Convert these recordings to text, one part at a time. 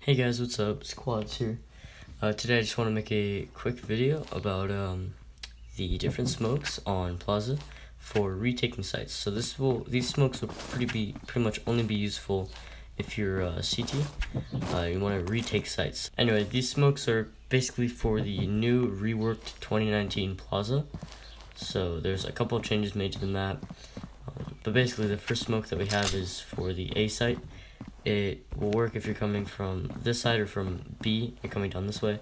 Hey guys, what's up? Squads here. Today I just want to make a quick video about the different smokes on Plaza for retaking sites. So these smokes will pretty much only be useful if you're CT. You want to retake sites. Anyway, these smokes are basically for the new reworked 2019 Plaza. So there's a couple of changes made to the map. But basically the first smoke that we have is for the A site. It will work if you're coming from this side or from B, you're coming down this way.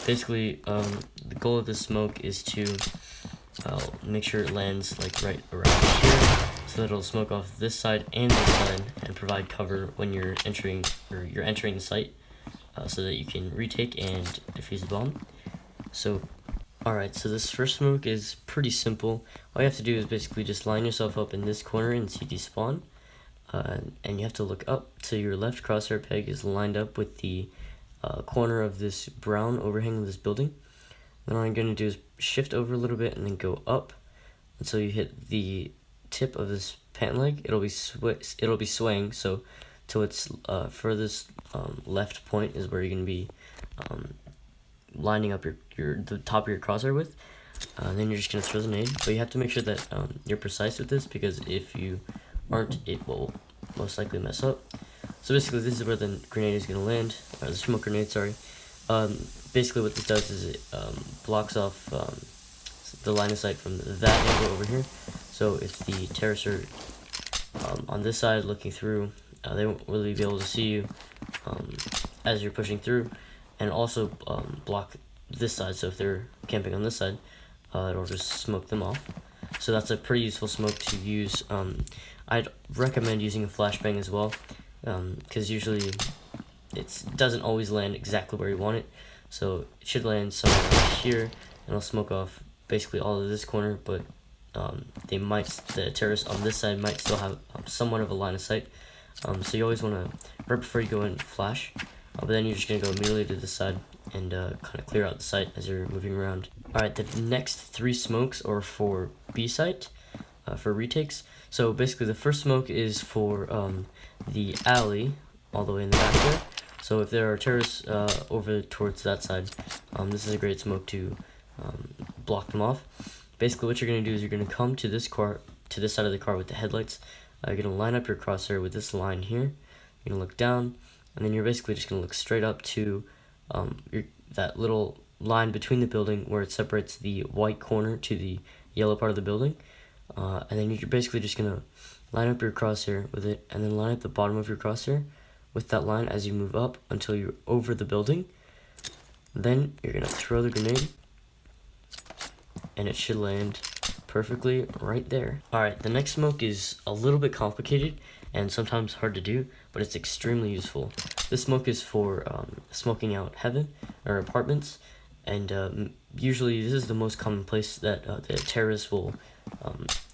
Basically, the goal of this smoke is to make sure it lands like right around here, so that it'll smoke off this side and this side and provide cover when you're entering the site, so that you can retake and defuse the bomb. So, alright, so this first smoke is pretty simple. All you have to do is basically just line yourself up in this corner in CT spawn. And you have to look up till your left crosshair peg is lined up with the corner of this brown overhang of this building. Then all you're going to do is shift over a little bit and then go up until you hit the tip of this pant leg. It'll be swaying, so till its furthest left point is where you're going to be lining up the top of your crosshair with. Then you're just going to throw the nade, but you have to make sure that you're precise with this, because if you aren't, it will most likely mess up. So basically this is where the grenade is going to land, or the smoke grenade, sorry. Basically what this does is it blocks off the line of sight from that angle over here. So if the terrorists are on this side looking through, they won't really be able to see you as you're pushing through, and also block this side, so if they're camping on this side, it'll just smoke them off. So that's a pretty useful smoke to use. I'd recommend using a flashbang as well, because usually it doesn't always land exactly where you want it. So it should land somewhere right here, and it'll smoke off basically all of this corner, but the terrorists on this side might still have somewhat of a line of sight. So you always want to, right before you go in, flash, but then you're just going to go immediately to this side and kind of clear out the site as you're moving around. Alright, the next three smokes are for B site, for retakes. So basically the first smoke is for the alley all the way in the back there. So if there are terrorists over towards that side, this is a great smoke to block them off. Basically what you're going to do is you're going to come to this side of the car with the headlights. You're going to line up your crosshair with this line here. You're going to look down, and then you're basically just going to look straight up to that little line between the building where it separates the white corner to the yellow part of the building. And then you're basically just going to line up your crosshair with it, and then line up the bottom of your crosshair with that line as you move up until you're over the building. Then you're going to throw the grenade, and it should land perfectly right there. Alright, the next smoke is a little bit complicated and sometimes hard to do, but it's extremely useful. This smoke is for smoking out heaven or apartments, and usually this is the most common place that the terrorists will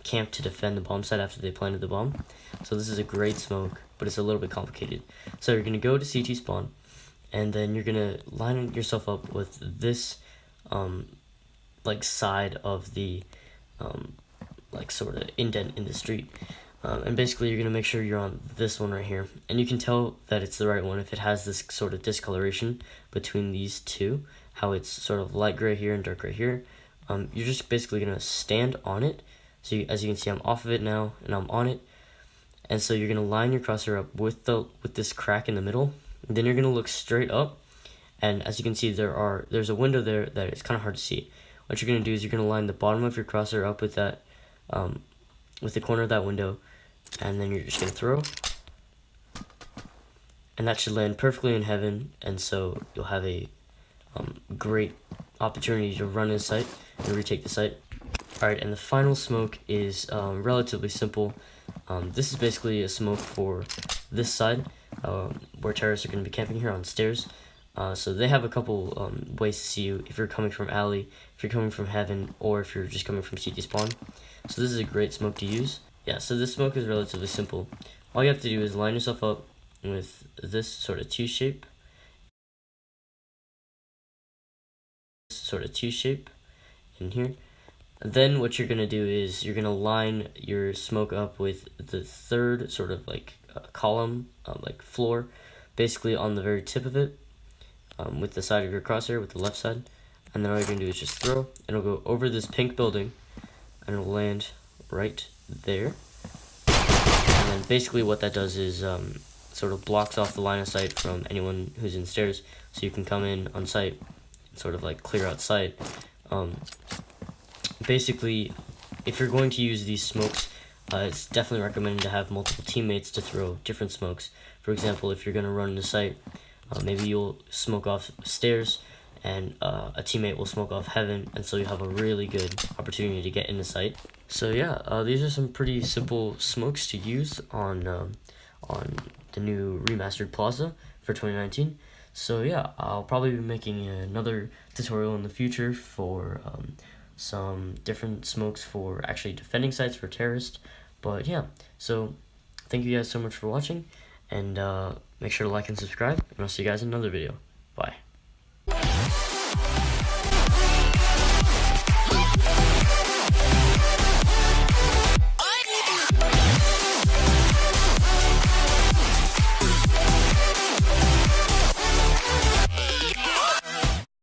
camp to defend the bomb site after they planted the bomb. So this is a great smoke, but it's a little bit complicated. So you're going to go to CT spawn, and then you're going to line yourself up with this like side of the like sort of indent in the street. And basically you're going to make sure you're on this one right here, and you can tell that it's the right one if it has this sort of discoloration between these two, how it's sort of light gray here and dark gray here. You're just basically going to stand on it. So as you can see, I'm off of it now and I'm on it, and so you're going to line your crosshair up with this crack in the middle, and then you're going to look straight up, and as you can see there's a window there that it's kind of hard to see. What you're going to do is you're going to line the bottom of your crosshair up with that with the corner of that window, and then you're just going to throw, and that should land perfectly in heaven, and so you'll have a great opportunity to run in sight and retake the site. Alright, and the final smoke is relatively simple. This is basically a smoke for this side, where terrorists are going to be camping here on stairs. So they have a couple ways to see you, if you're coming from alley, if you're coming from heaven, or if you're just coming from CT spawn. So this is a great smoke to use. Yeah, so this smoke is relatively simple. All you have to do is line yourself up with this sort of T-shape. In here. Then what you're going to do is you're going to line your smoke up with the third sort of like column, like floor basically on the very tip of it, with the side of your crosshair, with the left side, and then all you're going to do is just throw, and it'll go over this pink building, and it'll land right there. And then basically what that does is sort of blocks off the line of sight from anyone who's in stairs, so you can come in on sight, sort of like clear out sight. Basically, if you're going to use these smokes, it's definitely recommended to have multiple teammates to throw different smokes. For example, if you're going to run into sight, maybe you'll smoke off stairs, and a teammate will smoke off heaven, and so you have a really good opportunity to get into sight. So yeah, these are some pretty simple smokes to use on the new remastered Plaza for 2019. So yeah, I'll probably be making another tutorial in the future for some different smokes for actually defending sites for terrorists. But yeah, so thank you guys so much for watching, and make sure to like and subscribe, and I'll see you guys in another video. Bye.